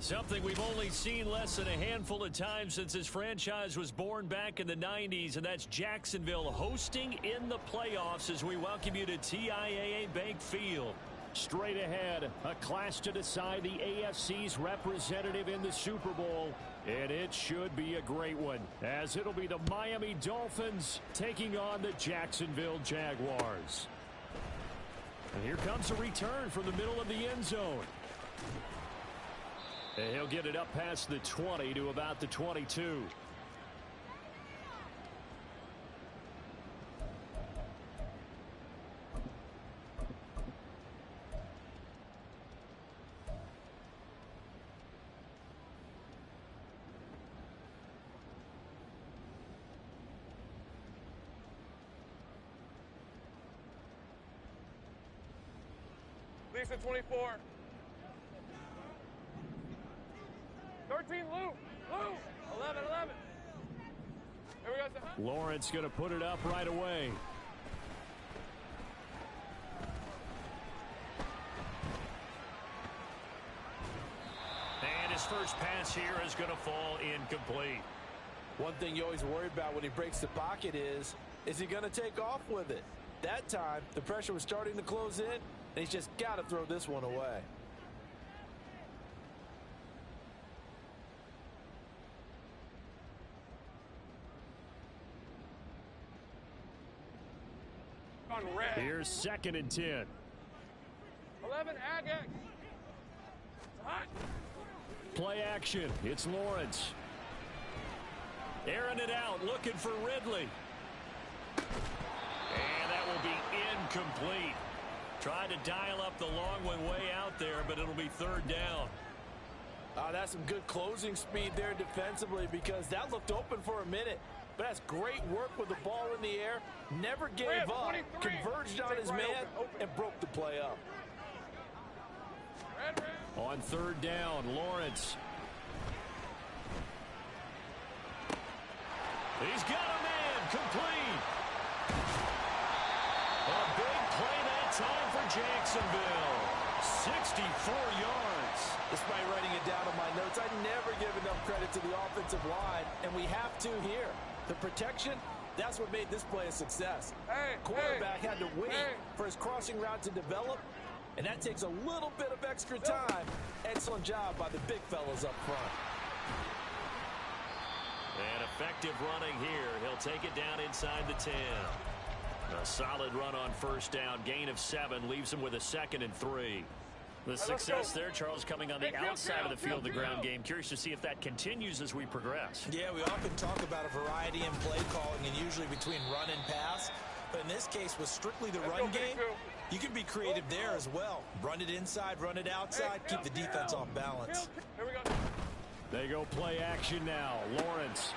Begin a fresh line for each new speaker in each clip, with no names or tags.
Something we've only seen less than a handful of times since this franchise was born back in the 90s, and that's Jacksonville hosting in the playoffs as we welcome you to TIAA Bank Field.
Straight ahead, a clash to decide the AFC's representative in the Super Bowl, and it should be a great one, as it'll be the Miami Dolphins taking on the Jacksonville Jaguars. And here comes a return from the middle of the end zone. And he'll get it up past the 20 to about the 22.
Lisa 24. 13, Lou. 11. Here we go.
Lawrence going to put it up right away.
And his first pass here is going to fall incomplete.
One thing you always worry about when he breaks the pocket is he going to take off with it? That time, the pressure was starting to close in, and he's just got to throw this one away.
Here's 2nd and 10.
11, Agag. Hot.
Play action. It's Lawrence.
Airing it out, looking for Ridley. And that will be incomplete. Tried to dial up the long one way out there, but it'll be 3rd down.
That's some good closing speed there defensively, because that looked open for a minute. But that's great work with the ball in the air. Never gave up. Converged on his man and broke the play up.
On 3rd down, Lawrence.
He's got a man, complete. A big play that time for Jacksonville. 64 yards.
Despite writing it down on my notes, I never give enough credit to the offensive line, and we have to here. The protection, that's what made this play a success. Quarterback had to wait for his crossing route to develop, and that takes a little bit of extra time. Excellent job by the big fellas up front.
And effective running here. He'll take it down inside the 10. A solid run on 1st down. Gain of 7 leaves him with a 2nd and 3. The success there, Charles, coming on the outside of the field, the ground game. Curious to see if that continues as we progress.
Yeah, we often talk about a variety in play calling and usually between run and pass. But in this case, with strictly the run game, you can be creative there as well. Run it inside, run it outside, keep the defense off balance.
Here we go.
They go play action now. Lawrence.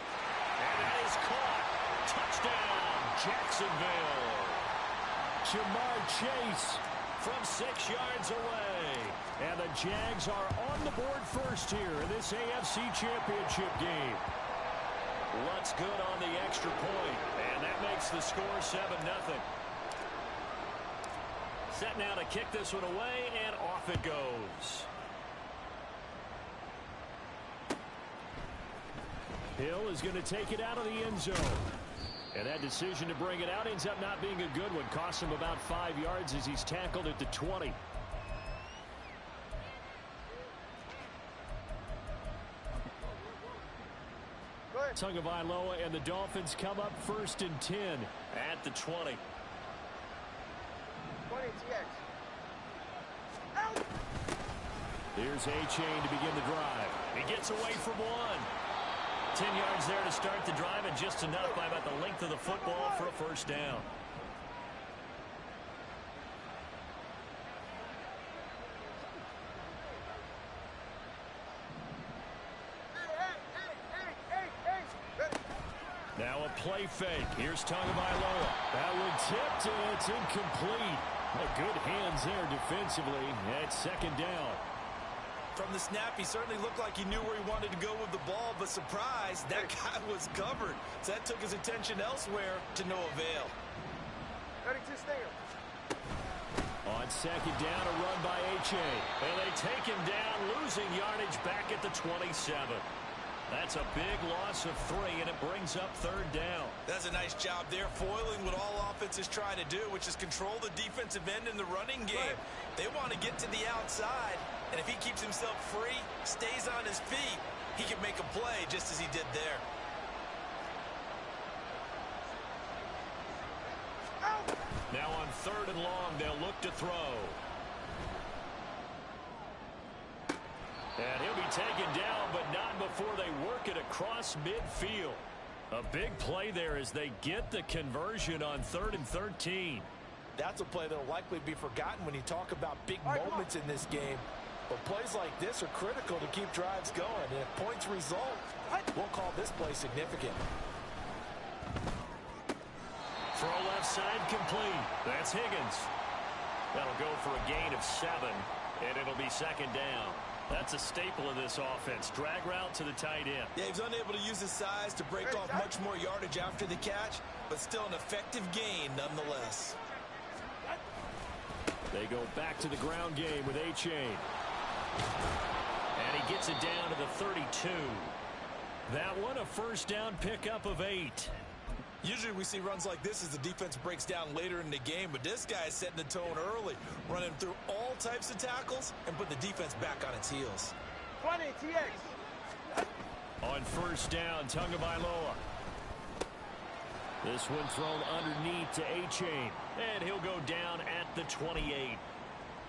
And that is caught. Touchdown, Jacksonville.
Jamar Chase
from 6 yards away.
And the Jags are on the board first here in this AFC Championship game.
What's good on the extra point? And that makes the score 7-0. Set now to kick this one away, and off it goes.
Hill is going to take it out of the end zone. And that decision to bring it out ends up not being a good one. Costs him about 5 yards as he's tackled at the 20. Tagovailoa and the Dolphins come up 1st and 10
at the 20.
20 TX.
Here's A-Chain to begin the drive.
He gets away from one. 10 yards there to start the drive, and just enough by about the length of the football for a 1st down.
Now a play fake. Here's Tagovailoa. That one tipped, and it's incomplete. Good hands there defensively at 2nd down.
From the snap, he certainly looked like he knew where he wanted to go with the ball, but surprise, that guy was covered. So that took his attention elsewhere to no avail.
32 Stinger.
On second down, a run by H.A.
And they take him down, losing yardage back at the 27. That's a big loss of 3, and it brings up third down.
That's a nice job there, foiling what all offenses try to do, which is control the defensive end in the running game. They want to get to the outside, and if he keeps himself free, stays on his feet, he can make a play just as he did there.
Now on third and long, they'll look to throw. And he'll be taken down, but not before they work it across midfield. A big play there as they get the conversion on 3rd and 13.
That's a play that will likely be forgotten when you talk about big moments in this game. But plays like this are critical to keep drives going. And if points result, we'll call this play significant.
Throw left side complete. That's Higgins. That'll go for a gain of 7, and it'll be second down. That's a staple of this offense. Drag route to the tight end.
Yeah, he was unable to use his size to break off much more yardage after the catch, but still an effective gain nonetheless.
They go back to the ground game with H.A.
And he gets it down to the 32. That one a first down pickup of 8.
Usually we see runs like this as the defense breaks down later in the game, but this guy is setting the tone early, running through all types of tackles and put the defense back on its heels.
20, TX.
On first down, Tagovailoa. This one thrown underneath to A-Chain, and he'll go down at the 28.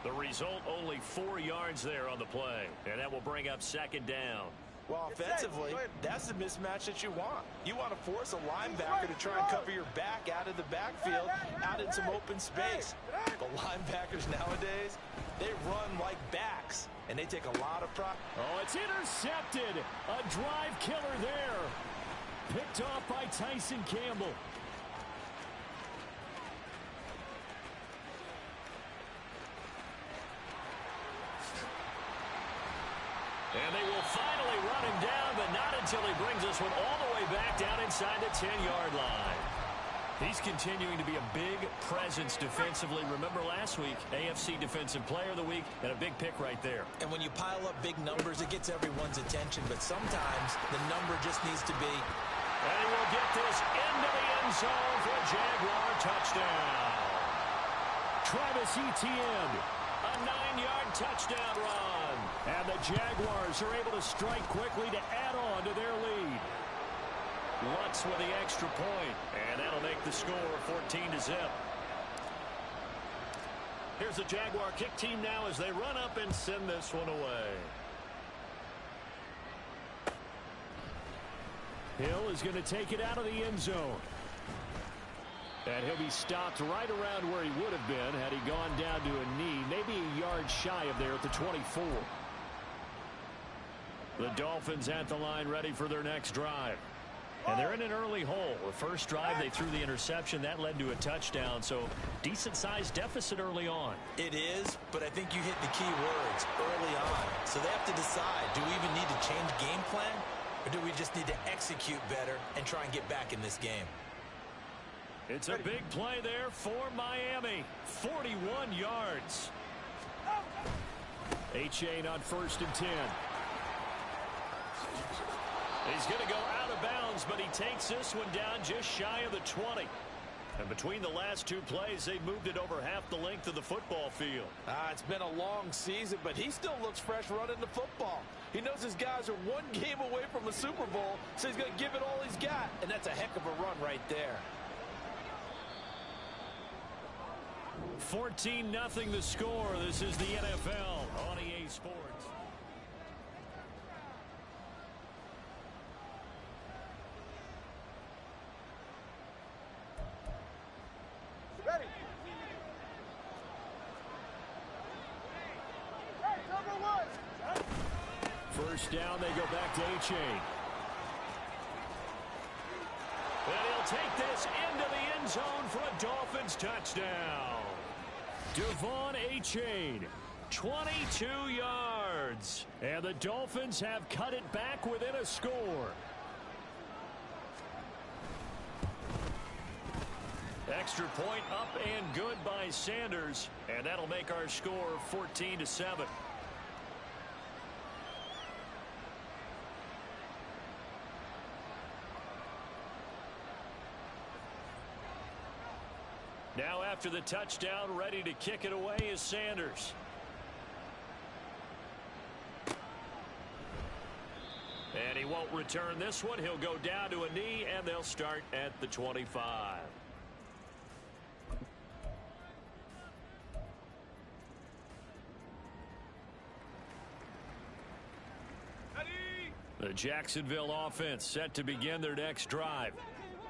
The result, only 4 yards there on the play, and that will bring up second down.
Well, offensively, that's the mismatch that you want. You want to force a linebacker to try and cover your back out of the backfield, out in some open space. The linebackers nowadays, they run like backs, and they take a lot of pride.
Oh, it's intercepted. A drive killer there. Picked off by Tyson Campbell.
And they will finally run him down, but not until he brings this one all the way back down inside the 10-yard line. He's continuing to be a big presence defensively. Remember last week, AFC Defensive Player of the Week, and a big pick right there.
And when you pile up big numbers, it gets everyone's attention, but sometimes the number just needs to be.
And he will get this into the end zone for a Jaguar touchdown.
Travis Etienne.
A 9-yard touchdown run.
And the Jaguars are able to strike quickly to add on to their lead.
Lutz with the extra point, and that'll make the score 14-0. Here's the Jaguar kick team now as they run up and send this one away.
Hill is going to take it out of the end zone. And he'll be stopped right around where he would have been had he gone down to a knee, maybe a yard shy of there at the 24.
The Dolphins at the line ready for their next drive. And they're in an early hole. The first drive, they threw the interception. That led to a touchdown, so decent-sized deficit early on.
It is, but I think you hit the key words early on. So they have to decide, do we even need to change game plan, or do we just need to execute better and try and get back in this game?
It's a big play there for Miami. 41 yards.
A-Chain on 1st and 10.
He's going to go out of bounds, but he takes this one down just shy of the 20. And between the last 2 plays, they moved it over half the length of the football field.
It's been a long season, but he still looks fresh running the football. He knows his guys are 1 game away from a Super Bowl, so he's going to give it all he's got. And that's a heck of a run right there.
14-0 the score. This is the NFL on EA Sports.
Ready. Hey, number 1.
First down, they go back to A-Chain.
And he'll take this into the end zone for a Dolphins touchdown.
Devon A-Chain, 22 yards. And the Dolphins have cut it back within a score.
Extra point up and good by Sanders, and that'll make our score 14-7. Now after the touchdown, ready to kick it away is Sanders. And he won't return this one. He'll go down to a knee, and they'll start at the 25. The Jacksonville offense set to begin their next drive.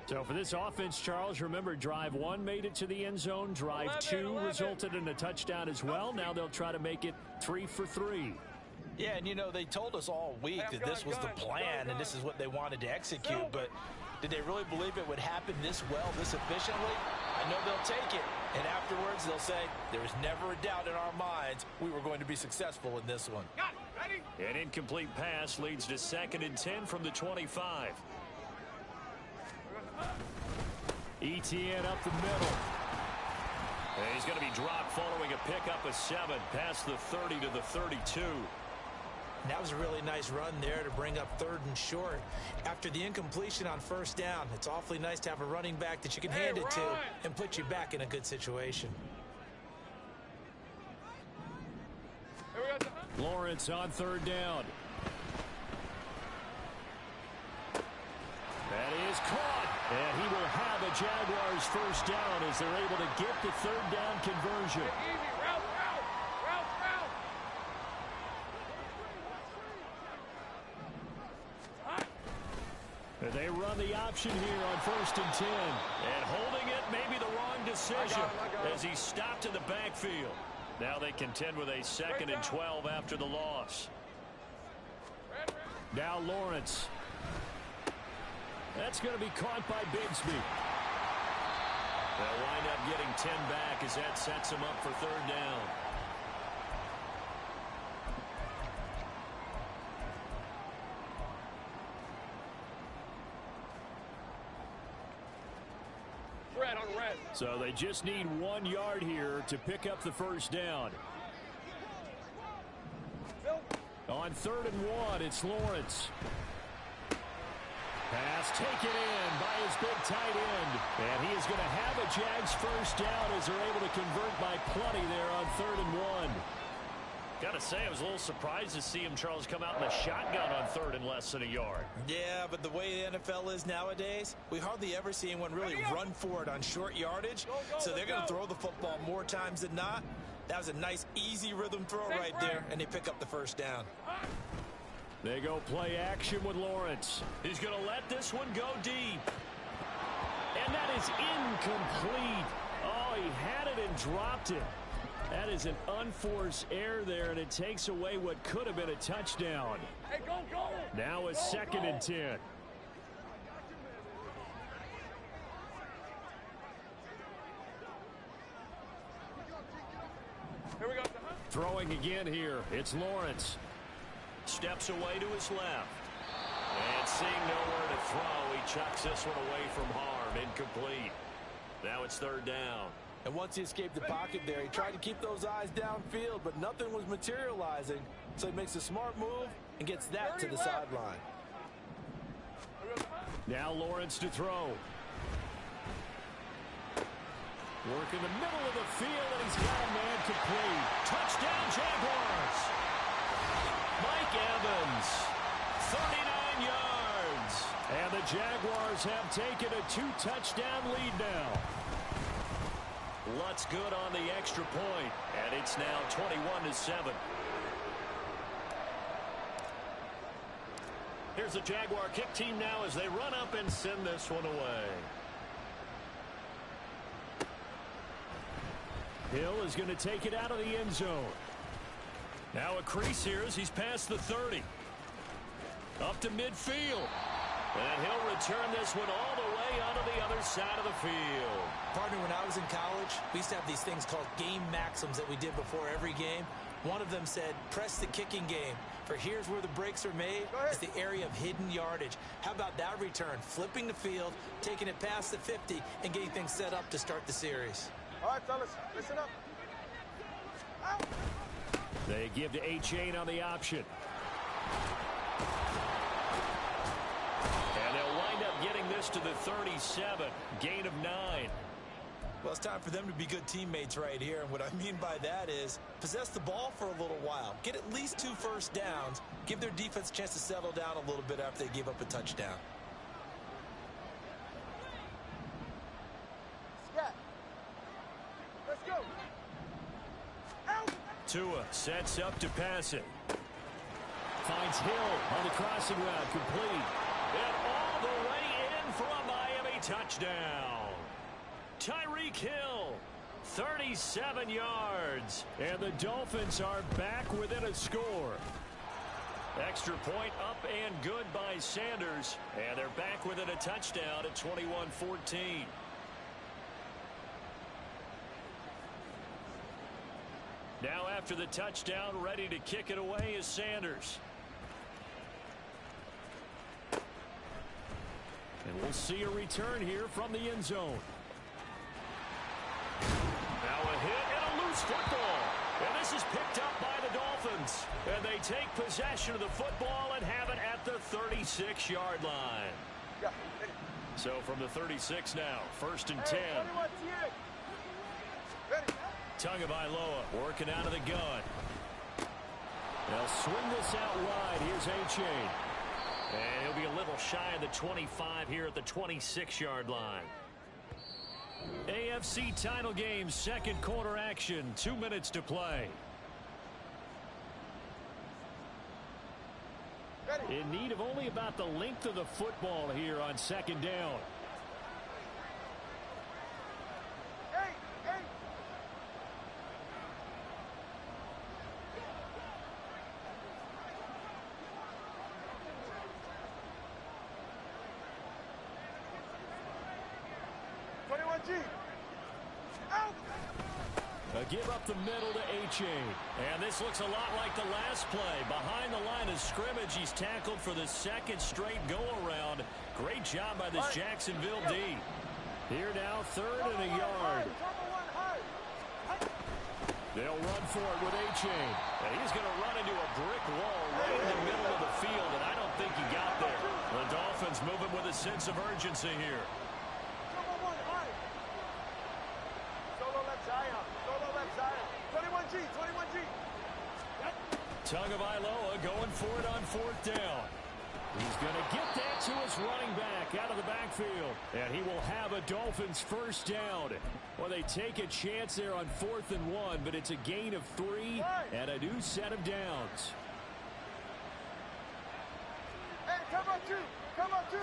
So for this offense, Charles, remember drive 1 made it to the end zone. Drive 2 resulted in a touchdown as well. Now they'll try to make it 3 for 3.
Yeah, and you know, they told us all week that this was the plan and this is what they wanted to execute, but did they really believe it would happen this well, this efficiently? I know they'll take it, and afterwards they'll say, there was never a doubt in our minds we were going to be successful in this one.
An incomplete pass leads to 2nd and 10 from the 25. Etienne up the middle. And he's going to be dropped following a pickup of 7 past the 30 to the 32.
That was a really nice run there to bring up 3rd and short. After the incompletion on 1st down, it's awfully nice to have a running back that you can hand it to and put you back in a good situation.
Lawrence on 3rd down. That is caught. And he will have a Jaguars 1st down as they're able to get the 3rd down conversion. They run the option here on 1st and 10.
And holding it may be the wrong decision as he stopped in the backfield. Now they contend with a 2nd and 12 after the loss.
Now Lawrence. That's going to be caught by Bigsby.
They'll wind up getting 10 back as that sets him up for 3rd down.
So they just need 1 yard here to pick up the 1st down. On 3rd and 1, it's Lawrence. Pass taken in by his big tight end. And he is going to have a Jags 1st down as they're able to convert by plenty there on 3rd and 1.
Got to say, I was a little surprised to see him, Charles, come out in a shotgun on 3rd and less than a yard.
Yeah, but the way the NFL is nowadays, we hardly ever see anyone really run for it on short yardage. So they're going to throw the football more times than not. That was a nice, easy rhythm throw right there, and they pick up the 1st down.
They go play action with Lawrence.
He's going to let this one go deep.
And that is incomplete. Oh, he had it and dropped it. That is an unforced error there, and it takes away what could have been a touchdown.
Hey, go, go.
Now a 2nd and 10.
Here we go.
Throwing again here. It's Lawrence.
Steps away to his left. And seeing nowhere to throw, he chucks this one away from harm. Incomplete. Now it's 3rd down.
And once he escaped the pocket there, he tried to keep those eyes downfield, but nothing was materializing. So he makes a smart move and gets that to the sideline.
Now Lawrence to throw. Work in the middle of the field, and he's got a man complete. Touchdown, Jaguars!
Mike Evans, 39 yards.
And the Jaguars have taken a 2-touchdown lead now.
Lutz good on the extra point, and it's now 21-7. Here's the Jaguar kick team now as they run up and send this one away.
Hill is going to take it out of the end zone.
Now a crease here as he's past the 30. Up to midfield. And he'll return this one all the way onto the other side of the field.
Partner, when I was in college, we used to have these things called game maxims that we did before every game. One of them said, press the kicking game. For here's where the breaks are made. It's the area of hidden yardage. How about that return? Flipping the field, taking it past the 50, and getting things set up to start the series.
All right, fellas, listen up. Out.
They give to Achane on the option. And they'll wind up getting this to the 37. Gain of 9.
Well, it's time for them to be good teammates right here. And what I mean by that is possess the ball for a little while. Get at least 2 first downs. Give their defense a chance to settle down a little bit after they give up a touchdown.
Scat. Let's go. Out.
Tua sets up to pass it. Finds Hill on the crossing route, complete. And all the way in for a Miami touchdown. Tyreek Hill, 37 yards. And the Dolphins are back within a score. Extra point up and good by Sanders. And they're back within a touchdown at 21-14. Now after the touchdown, ready to kick it away is Sanders. And we'll see a return here from the end zone. Now a hit and a loose football. And this is picked up by the Dolphins. And they take possession of the football and have it at the 36-yard line.
Yeah.
So from the 36 now, 1st and 10.
Hey, 21 TA. Ready.
Tagovailoa working out of the gun. They'll swing this out wide. Here's Achane. And he'll be a little shy of the 25 here at the 26-yard line. AFC title game, second quarter action. 2 minutes to play.
Ready.
In need of only about the length of the football here on second down.
Hey, hey. G. Out.
A give up the middle to Achane. And this looks a lot like the last play. Behind the line of scrimmage, he's tackled for the second straight go-around. Great job by this Jacksonville D. Here now, 3rd and a yard. They'll run for it with Achane. And he's going to run into a brick wall right in the middle of the field, and I don't think he got there. The Dolphins moving with a sense of urgency here. Tagovailoa going for it on 4th down. He's going to get that to his running back out of the backfield. And he will have a Dolphins 1st down. Well, they take a chance there on 4th and 1, but it's a gain of 3 and a new set of downs.
Hey, come on, 2. Come on, 2.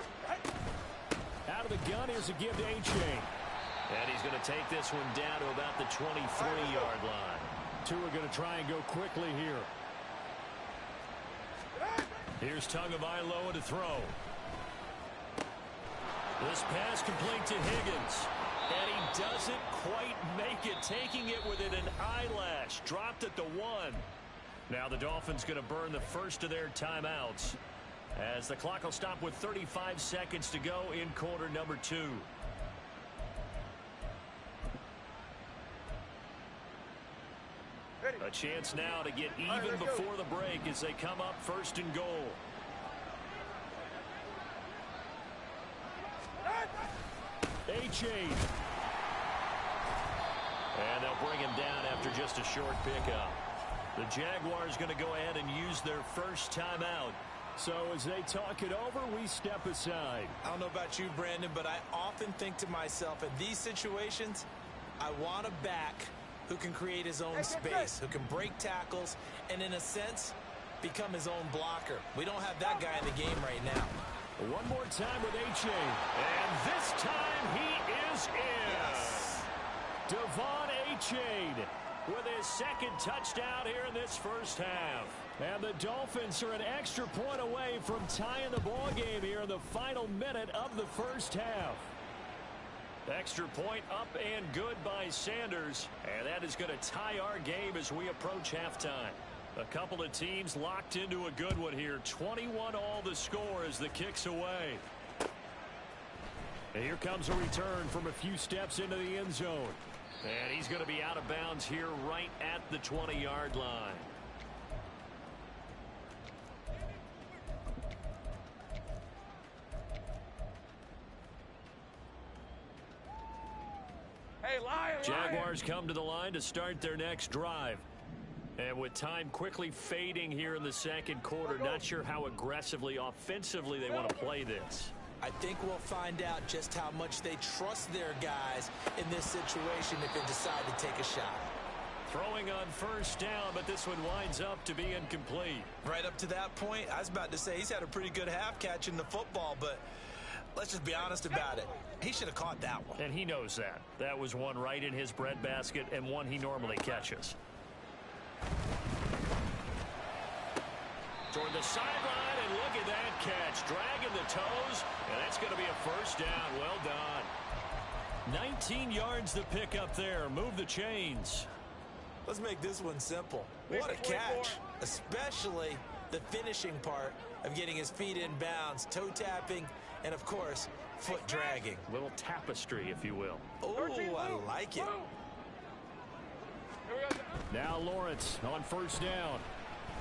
Out of the gun, here's a give to Achane.
And he's going to take this one down to about the 23-yard line.
Tua going to try and go quickly here. Here's Tagovailoa to throw. This pass complete to Higgins. And he doesn't quite make it, taking it within an eyelash. Dropped at the 1. Now the Dolphins going to burn the first of their timeouts, as the clock will stop with 35 seconds to go in quarter number 2. A chance now to get even before the break as they come up 1st and goal. Achane. And they'll bring him down after just a short pickup. The Jaguars going to go ahead and use their first timeout. So as they talk it over, we step aside.
I don't know about you, Brandon, but I often think to myself, in these situations, I want a back who can create his own space, who can break tackles, and in a sense, become his own blocker. We don't have that guy in the game right now.
One more time with Achane. And this time he is in.
Yes.
Devon Achane with his 2nd touchdown here in this first half. And the Dolphins are an extra point away from tying the ball game here in the final minute of the first half. Extra point up and good by Sanders. And that is going to tie our game as we approach halftime. A couple of teams locked into a good one here. 21 all the score as the kick's away. And here comes a return from a few steps into the end zone. And he's going to be out of bounds here right at the 20-yard line. Jaguars come to the line to start their next drive. And with time quickly fading here in the second quarter, not sure how aggressively, offensively they want to play this.
I think we'll find out just how much they trust their guys in this situation if they decide to take a shot.
Throwing on first down, but this one winds up to be incomplete.
Right up to that point, I was about to say he's had a pretty good half catching the football, but let's just be honest about it. He should have caught that one.
And he knows that. That was one right in his breadbasket and one he normally catches. Toward the sideline, and look at that catch. Dragging the toes, and that's going to be a first down. Well done. 19 yards to pick up there. Move the chains.
Let's make this one simple. What a catch, especially the finishing part of getting his feet in bounds, toe tapping, and of course, foot dragging.
Little tapestry, if you will.
Oh, I like it.
Now Lawrence on first down.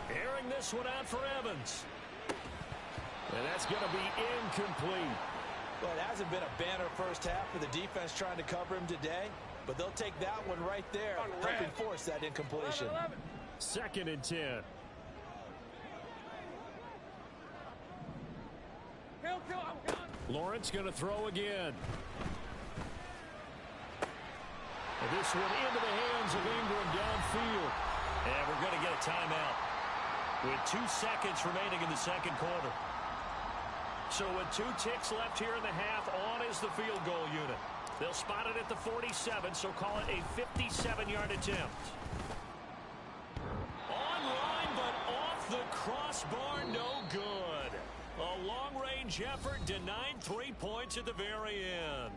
Airing this one out for Evans. And that's going to be incomplete.
Well, it hasn't been a banner first half for the defense trying to cover him today, but they'll take that one right there, helping force that incompletion.
2nd and 10. Lawrence going to throw again. And this one into the hands of Ingram downfield. And we're going to get a timeout with 2 seconds remaining in the second quarter. So with 2 ticks left here in the half, on is the field goal unit. They'll spot it at the 47, so call it a 57-yard attempt. Online, but off the crossbar, no good. A long-range effort denied 3 points at the very end.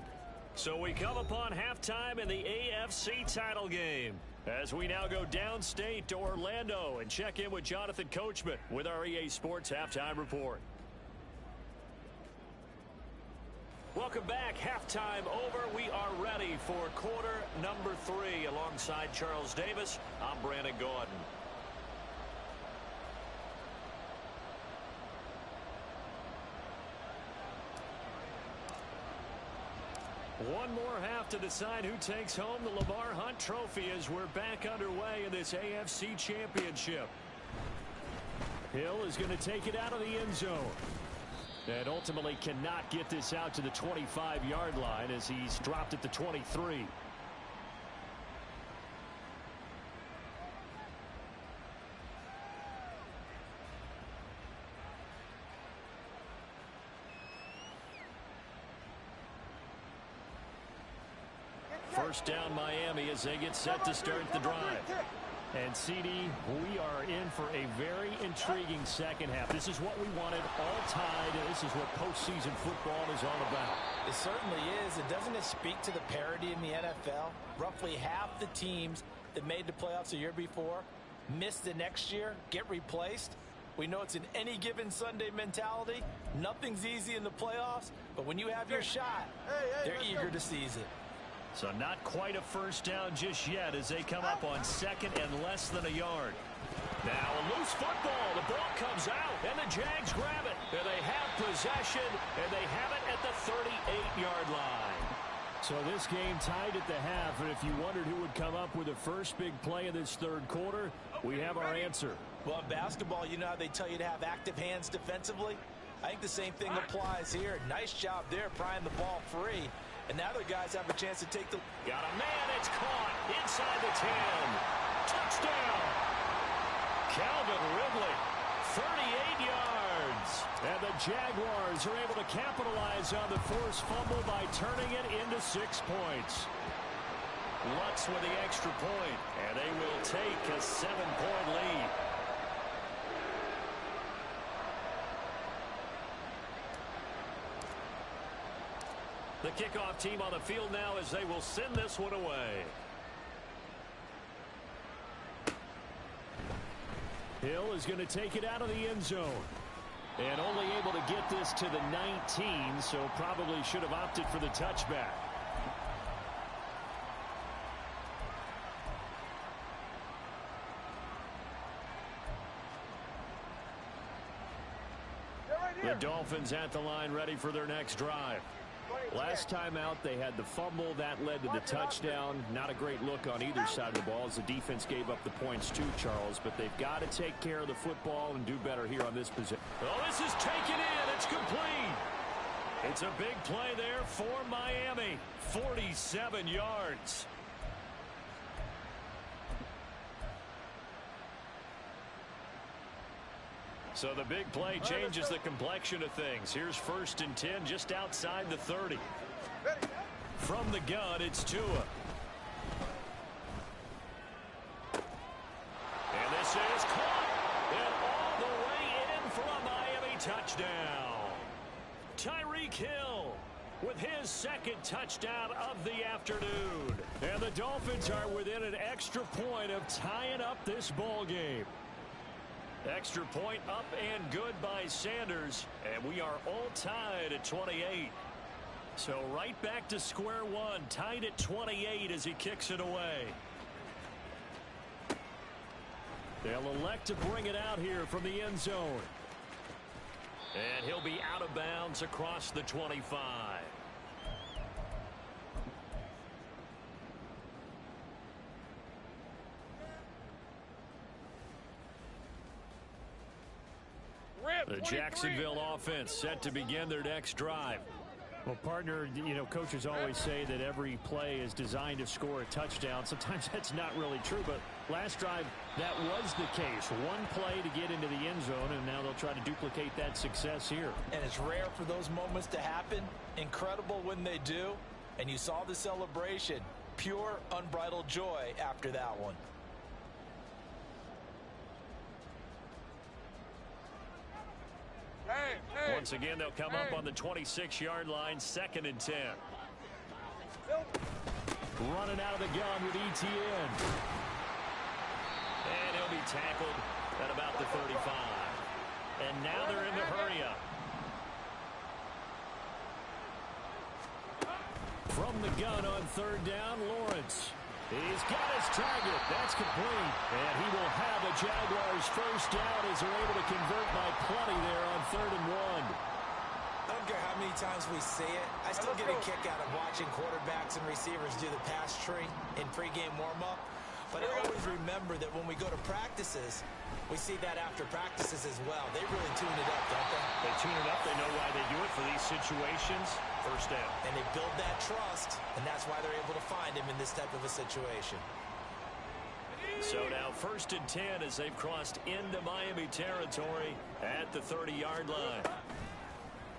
So we come upon halftime in the AFC title game, as we now go downstate to Orlando and check in with Jonathan Coachman with our EA Sports Halftime Report. Welcome back. Halftime over. We are ready for quarter number 3. Alongside Charles Davis, I'm Brandon Gordon. One more half to decide who takes home the Lamar Hunt Trophy as we're back underway in this AFC Championship. Hill is going to take it out of the end zone. And ultimately cannot get this out to the 25-yard line as he's dropped at the 23. First down Miami as they get set to start the drive. And CD, we are in for a very intriguing second half. This is what we wanted, all tied, and this is what postseason football is all about.
It certainly is. And doesn't it speak to the parity in the NFL? Roughly half the teams that made the playoffs the year before miss the next year, get replaced. We know it's an any given Sunday mentality. Nothing's easy in the playoffs, but when you have your shot, they're eager to seize it.
So not quite a first down just yet as they come up on second and less than a yard. Now a loose football. The ball comes out, and the Jags grab it. And they have possession, and they have it at the 38-yard line. So this game tied at the half, and if you wondered who would come up with the first big play in this third quarter, we have our answer.
Well, in basketball, you know how they tell you to have active hands defensively? I think the same thing applies here. Nice job there prying the ball free. And now the guys have a chance to take the...
Got a man, it's caught inside the 10. Touchdown! Calvin Ridley, 38 yards. And the Jaguars are able to capitalize on the forced fumble by turning it into 6 points. Lutz with the extra point, and they will take a 7-point lead.
The kickoff team on the field now as they will send this one away.
Hill is going to take it out of the end zone. And only able to get this to the 19, so probably should have opted for the touchback. The Dolphins at the line ready for their next drive. Last time out, they had the fumble. That led to the touchdown. Not a great look on either side of the ball as the defense gave up the points too, Charles. But they've got to take care of the football and do better here on this position.
Oh, this is taken in. It's complete. It's a big play there for Miami. 47 yards. So the big play changes the complexion of things. Here's 1st and 10 just outside the 30. From the gun, it's Tua. And this is caught. And all the way in for a Miami touchdown. Tyreek Hill with his 2nd touchdown of the afternoon. And the Dolphins are within an extra point of tying up this ball game. Extra point up and good by Sanders, and we are all tied at 28. So right back to square one, tied at 28 as he kicks it away. They'll elect to bring it out here from the end zone. And he'll be out of bounds across the 25. The Jacksonville offense set to begin their next drive.
Well, partner, you know, coaches always say that every play is designed to score a touchdown. Sometimes that's not really true, but last drive, that was the case. One play to get into the end zone, and now they'll try to duplicate that success here.
And it's rare for those moments to happen. Incredible when they do. And you saw the celebration. Pure, unbridled joy after that one.
Once again, they'll come up on the 26-yard line, 2nd and 10.
Running out of the gun with ETN.
And he'll be tackled at about the 35. And now they're in the hurry-up.
From the gun on 3rd down, Lawrence. He's got his target. That's complete. And he will have the Jaguars' 1st down as they're able to convert by plenty there on 3rd and 1.
I don't care how many times we see it. I still get a kick out of watching quarterbacks and receivers do the pass tree in pregame warm-up. But I always remember that when we go to practices, we see that after practices as well. They really tune it up, don't they?
They tune it up. They know why they do it for these situations. 1st down.
And they build that trust, and that's why they're able to find him in this type of a situation.
So now 1st and 10 as they've crossed into Miami territory at the 30-yard line.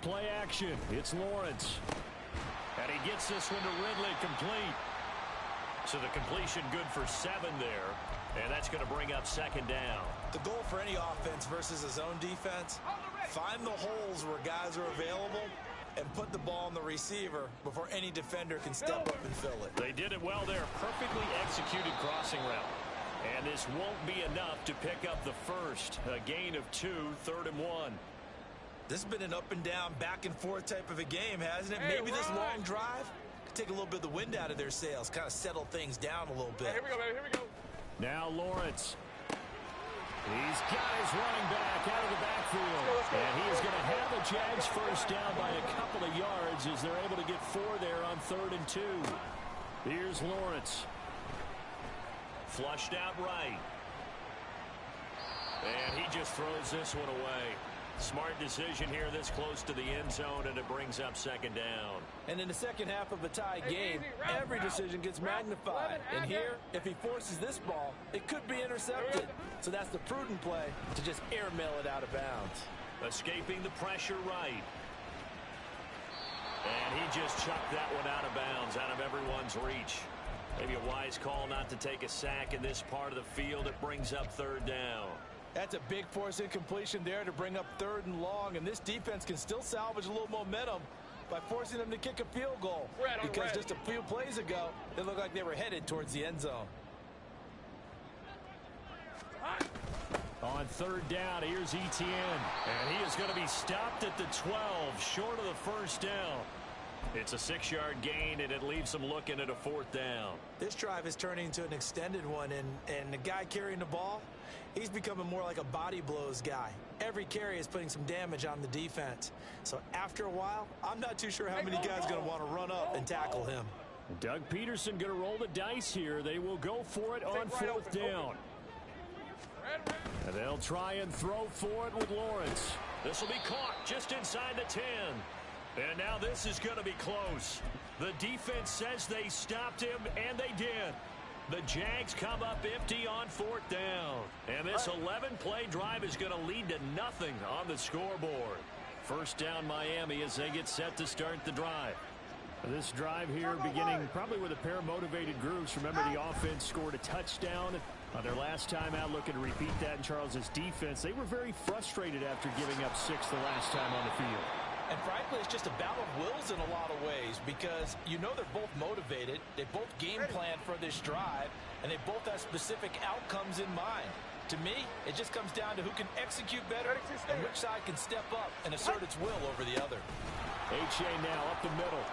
Play action. It's Lawrence.
And he gets this one to Ridley complete. So the completion good for 7 there. And that's going to bring up 2nd down.
The goal for any offense versus a zone defense, find the holes where guys are available and put the ball on the receiver before any defender can step up and fill it.
They did it well there. Perfectly executed crossing route. And this won't be enough to pick up the 1st. A gain of 2, 3rd and 1.
This has been an up and down, back and forth type of a game, hasn't it? Maybe this long drive could take a little bit of the wind out of their sails, kind of settle things down a little bit.
Here we go, baby. Here we go.
Now Lawrence. He's got his running back out of the backfield. And he is going to have the Jags 1st down by a couple of yards as they're able to get 4 there on 3rd and 2. Here's Lawrence.
Flushed out right. And he just throws this one away. Smart decision here this close to the end zone, and it brings up 2nd down.
And in the second half of a tie game, every decision gets magnified. And here, if he forces this ball, it could be intercepted. So that's the prudent play to just airmail it out of bounds.
Escaping the pressure right. And he just chucked that one out of bounds, out of everyone's reach. Maybe a wise call not to take a sack in this part of the field. It brings up 3rd down.
That's a big force incompletion there to bring up 3rd and long, and this defense can still salvage a little momentum
by forcing them to kick a field goal. Because just a few plays ago, they looked like they were headed towards the end zone.
On third down, here's Etienne. And he is going to be stopped at the 12, short of the first down.
It's a 6-yard gain, and it leaves them looking at a 4th down.
This drive is turning into an extended one, and the guy carrying the ball, he's becoming more like a body blows guy. Every carry is putting some damage on the defense. So after a while, I'm not too sure how many guys are going to want to run up and tackle him.
Doug Peterson going to roll the dice here. They will go for it on 4th down. And they'll try and throw for it with Lawrence.
This will be caught just inside the 10. And now this is going to be close. The defense says they stopped him, and they did. The Jags come up empty on 4th down. And this 11-play drive is going to lead to nothing on the scoreboard. First down Miami as they get set to start the drive.
This drive here beginning probably with a pair of motivated groups. Remember, the offense scored a touchdown on their last time out. Looking to repeat that in Charles's defense. They were very frustrated after giving up 6 the last time on the field.
And frankly, it's just a battle of wills in a lot of ways because you know they're both motivated. They both game plan for this drive, and they both have specific outcomes in mind. To me, it just comes down to who can execute better and which side can step up and assert its will over the other.
H.A. now up the middle.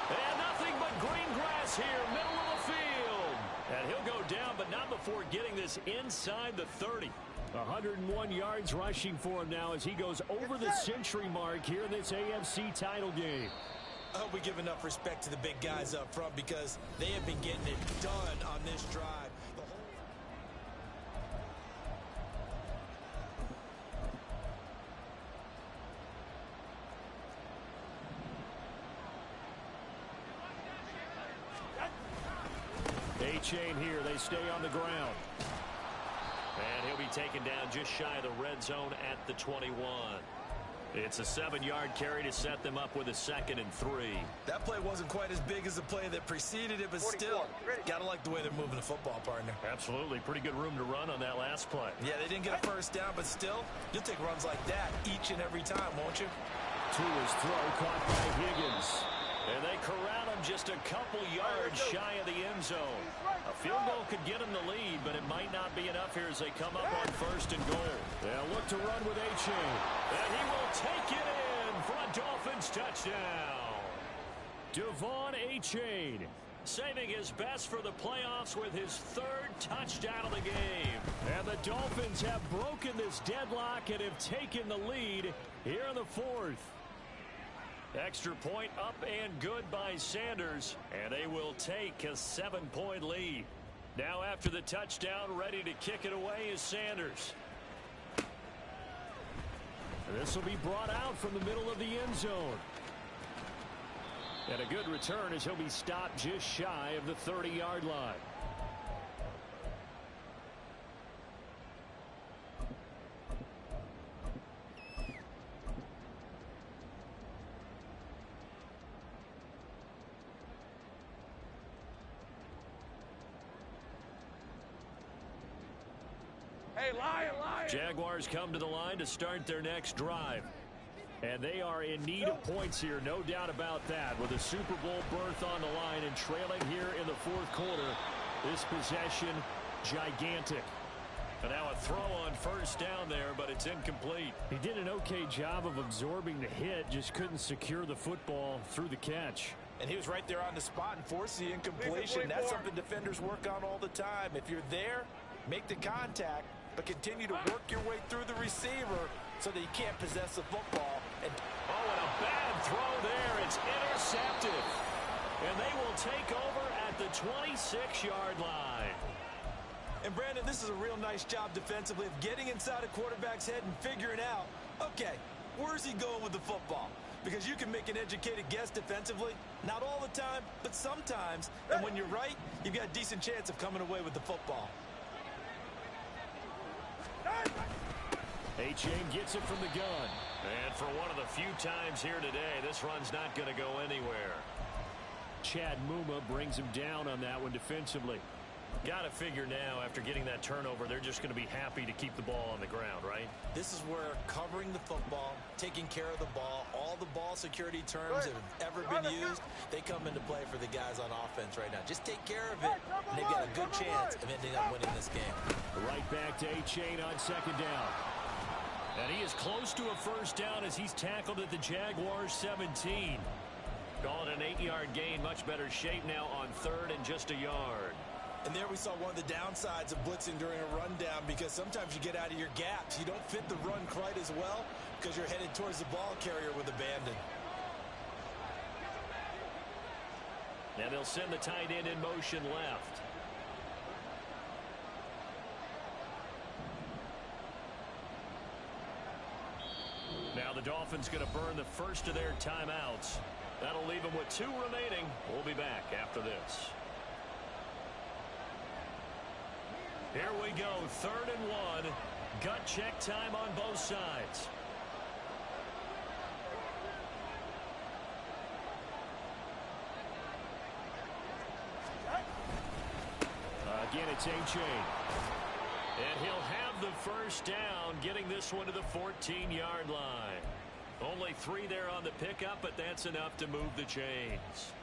And nothing but green grass here, middle of the field. And he'll go down, but not before getting this inside the 30.
101 yards rushing for him now as he goes over the century mark here in this AFC title game.
I hope we give enough respect to the big guys up front because they have been getting it done on this drive.
A-chain here. They stay on the ground.
And he'll be taken down just shy of the red zone at the 21. It's a 7-yard carry to set them up with a 2nd and 3.
That play wasn't quite as big as the play that preceded it, but still, gotta like the way they're moving the football, partner.
Absolutely. Pretty good room to run on that last play.
Yeah, they didn't get a first down, but still, you'll take runs like that each and every time, won't you?
To his throw, caught by Higgins.
And they corral him just a couple yards shy of the end zone. A field goal could get him the lead, but it might not be enough here as they come up on 1st and goal.
They'll look to run with A-chain.
And he will take it in for a Dolphins touchdown.
Devon A-chain
saving his best for the playoffs with his 3rd touchdown of the game.
And the Dolphins have broken this deadlock and have taken the lead here in the 4th.
Extra point up and good by Sanders, and they will take a 7-point lead. Now after the touchdown, ready to kick it away is Sanders.
This will be brought out from the middle of the end zone. And a good return as he'll be stopped just shy of the 30-yard line.
Jaguars come to the line to start their next drive.
And they are in need of points here, no doubt about that. With a Super Bowl berth on the line and trailing here in the 4th quarter, this possession gigantic.
And now a throw on 1st down there, but it's incomplete.
He did an okay job of absorbing the hit, just couldn't secure the football through the catch.
And he was right there on the spot and forced the incompletion. That's something defenders work on all the time. If you're there, make the contact, but continue to work your way through the receiver so that you can't possess the football. And
a bad throw there. It's intercepted. And they will take over at the 26-yard line.
And Brandon, this is a real nice job defensively of getting inside a quarterback's head and figuring out, okay, where's he going with the football? Because you can make an educated guess defensively. Not all the time, but sometimes. And when you're right, you've got a decent chance of coming away with the football.
A-chain gets it from the gun.
And for one of the few times here today, this run's not going to go anywhere.
Chad Muma brings him down on that one defensively.
Got to figure now, after getting that turnover, they're just going to be happy to keep the ball on the ground, right?
This is where covering the football, taking care of the ball, all the ball security terms that have ever been used, they come into play for the guys on offense right now. Just take care of it, and they've got a good chance of ending up winning this game.
Right back to Achane on second down.
And he is close to a first down as he's tackled at the Jaguars 17. Call it an 8-yard gain. Much better shape now on third and just a yard.
And there we saw one of the downsides of blitzing during a rundown, because sometimes you get out of your gaps. You don't fit the run quite as well because you're headed towards the ball carrier with abandon.
And they'll send the tight end in motion left. Now the Dolphins going to burn the first of their timeouts. That'll leave them with 2 remaining. We'll be back after this. Here we go, 3rd and 1. Gut check time on both sides.
Again, it's Achane.
And he'll have the first down, getting this one to the 14-yard line. Only 3 there on the pickup, but that's enough to move the chains.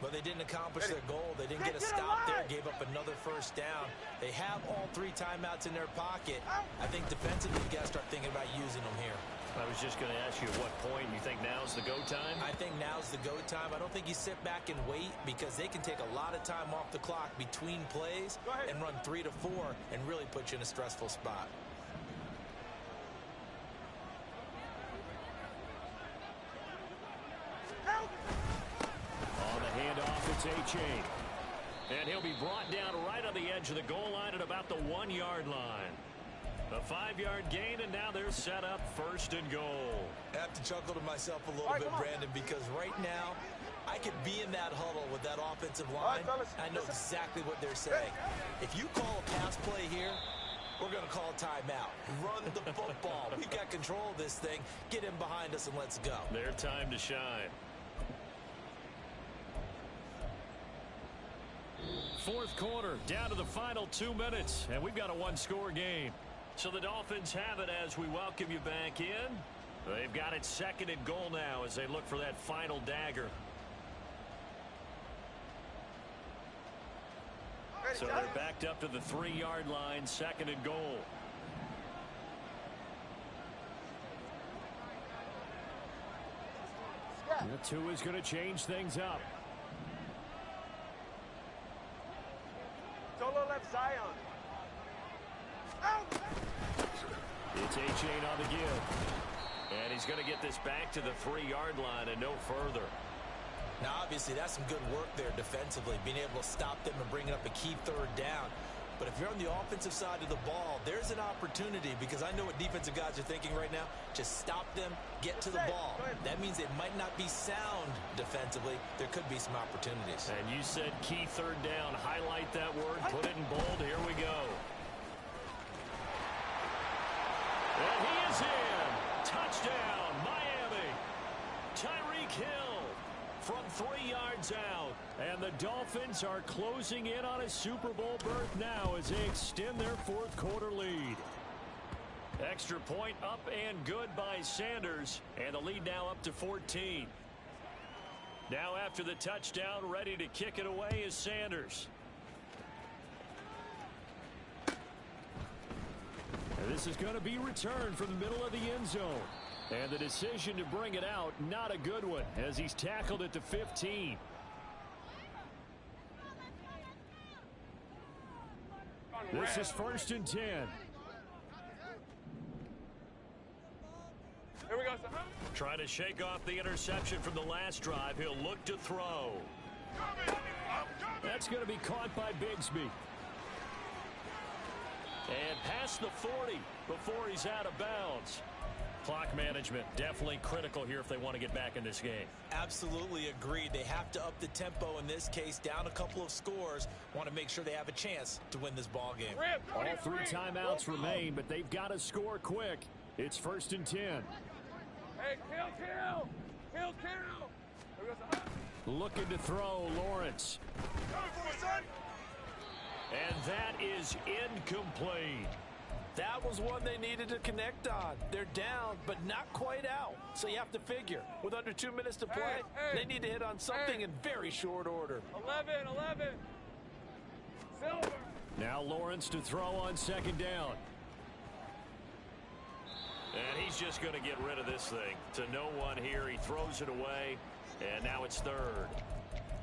But they didn't accomplish their goal. They didn't get a stop there, gave up another first down. They have all 3 timeouts in their pocket. I think defensively, you got to start thinking about using them here.
I was just going to ask you at what point you think now's the go time?
I think now's the go time. I don't think you sit back and wait, because they can take a lot of time off the clock between plays and run 3 to 4 and really put you in a stressful spot.
On the handoff, it's Achane.
And he'll be brought down right on the edge of the goal line at about the 1-yard line. A 5-yard gain, and now they're set up 1st and goal.
I have to chuckle to myself a little bit, Brandon, because right now I could be in that huddle with that offensive line. I know exactly what they're saying. If you call a pass play here, we're going to call a timeout. Run the football. We've got control of this thing. Get him behind us and let's go.
Their time to shine. 4th quarter, down to the final 2 minutes, and we've got a 1-score game. So the Dolphins have it as we welcome you back in. They've got it 2nd and goal now as they look for that final dagger. So they're backed up to the 3-yard line, 2nd and goal.
The 2 is going to change things up.
Solo left Zion. Out!
It's Achane on the give.
And he's going to get this back to the 3-yard line and no further.
Now, obviously, that's some good work there defensively, being able to stop them and bringing up a key 3rd down. But if you're on the offensive side of the ball, there's an opportunity, because I know what defensive guys are thinking right now. Just stop them, get to the ball. That means it might not be sound defensively. There could be some opportunities.
And you said key 3rd down. Highlight that word. Put it in bold. Here we go. And he is in. Touchdown, Miami. Tyreek Hill from 3 yards out.
And the Dolphins are closing in on a Super Bowl berth now as they extend their 4th quarter lead.
Extra point up and good by Sanders. And the lead now up to 14. Now after the touchdown, ready to kick it away is Sanders.
And this is going to be returned from the middle of the end zone. And the decision to bring it out, not a good one, as he's tackled at the 15. This is 1st and 10.
Here we go, son.
Trying to shake off the interception from the last drive. He'll look to throw.
That's going to be caught by Bigsby.
And past the 40 before he's out of bounds. Clock management definitely critical here if they want to get back in this game.
Absolutely agreed. They have to up the tempo in this case, down a couple of scores. Want to make sure they have a chance to win this ball game.
All 3 timeouts remain, but they've got to score quick. It's 1st and 10.
Hey, kill! Here we go, son.
Looking to throw, Lawrence. And that is incomplete.
That was one they needed to connect on. They're down, but not quite out. So you have to figure, with under 2 minutes to play, they need to hit on something in very short order.
11. Silver.
Now Lawrence to throw on second down.
And he's just going to get rid of this thing. To no one here, he throws it away, and now it's third.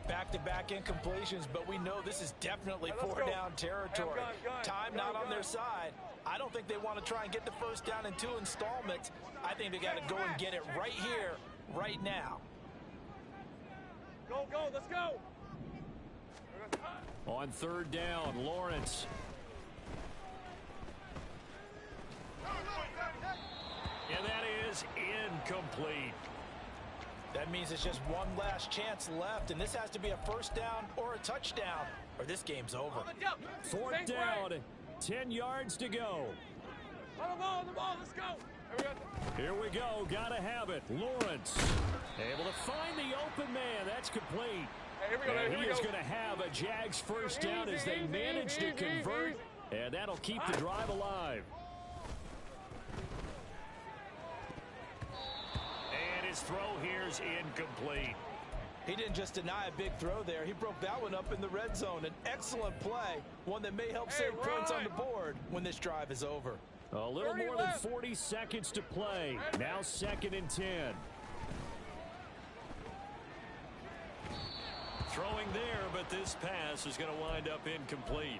Back-to-back incompletions, but we know this is definitely four-down territory. Time not on their side. I don't think they want to try and get the first down in 2 installments. I think they got to go and get it right here, right now.
Go, let's go.
On third down, Lawrence.
And that is incomplete.
That means it's just one last chance left, and this has to be a first down or a touchdown, or this game's over.
Fourth down, 10 yards to go.
On the ball, let's go.
Here we go, gotta have it. Lawrence able to find the open man. That's complete. And he is going to have a Jags first down as they manage to convert, and that'll keep the drive alive.
And his throw here's incomplete.
He didn't just deny a big throw there. He broke that one up in the red zone. An excellent play, one that may help save points on the board when this drive is over.
A little more than 40 seconds to play. Now 2nd and 10.
Throwing there, but this pass is going to wind up incomplete.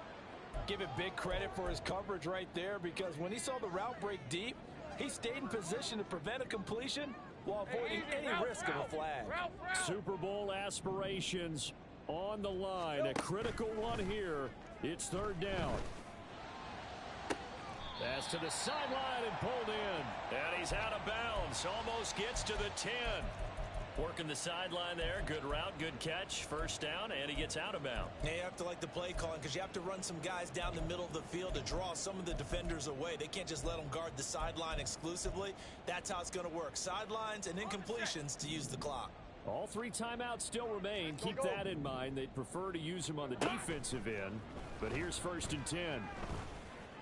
Give it big credit for his coverage right there, because when he saw the route break deep, he stayed in position to prevent a completion while avoiding any risk of a flag.
Super Bowl aspirations on the line. A critical one here. It's third down. Pass to the sideline and pulled in.
And he's out of bounds. Almost gets to the 10. Working the sideline there. Good route, good catch. First down, and he gets out of bounds.
Yeah, you have to like the play calling, because you have to run some guys down the middle of the field to draw some of the defenders away. They can't just let them guard the sideline exclusively. That's how it's going to work. Sidelines and incompletions to use the clock.
All 3 timeouts still remain. Keep that in mind. They'd prefer to use them on the defensive end. But here's 1st and 10.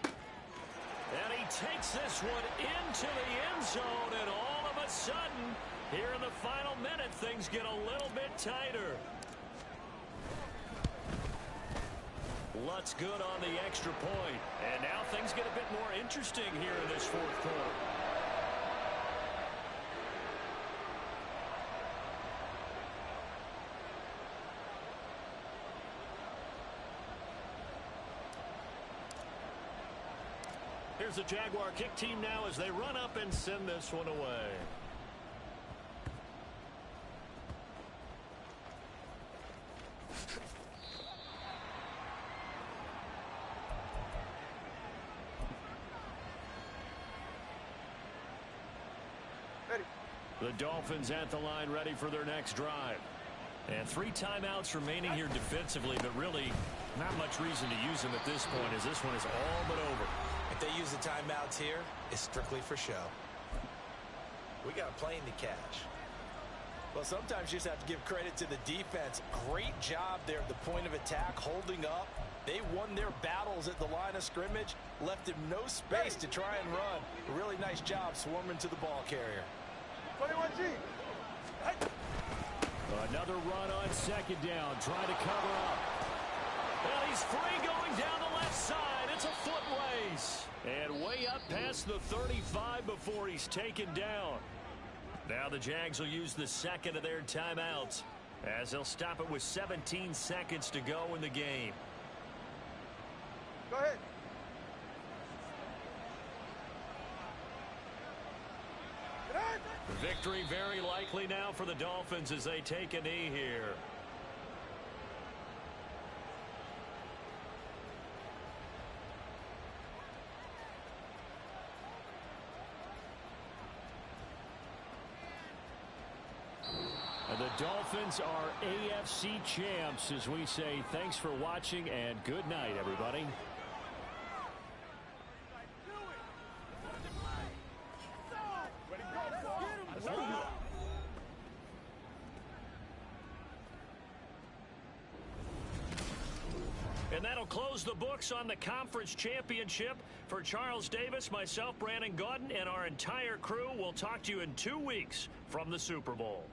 And he takes this one into the end zone, and all of a sudden, here in the final minute, things get a little bit tighter. Lutz good on the extra point. And now things get a bit more interesting here in this 4th quarter. Here's the Jaguar kick team now as they run up and send this one away. The Dolphins at the line ready for their next drive. And 3 timeouts remaining here defensively, but really not much reason to use them at this point, as this one is all but over.
If they use the timeouts here, it's strictly for show. We got a plane to catch.
Well, sometimes you just have to give credit to the defense. Great job there at the point of attack, holding up. They won their battles at the line of scrimmage, left him no space to try and run. A really nice job swarming to the ball carrier.
21G.
Another run on second down, trying to cover up.
Well, he's free going down the left side. It's a foot race.
And way up past the 35 before he's taken down.
Now the Jags will use the 2nd of their timeouts, as they'll stop it with 17 seconds to go in the game.
Go ahead.
Victory very likely now for the Dolphins as they take a knee here.
And the Dolphins are AFC champs, as we say thanks for watching and good night, everybody.
And that'll close the books on the conference championship. For Charles Davis, myself, Brandon Gaudin, and our entire crew, we'll talk to you in 2 weeks from the Super Bowl.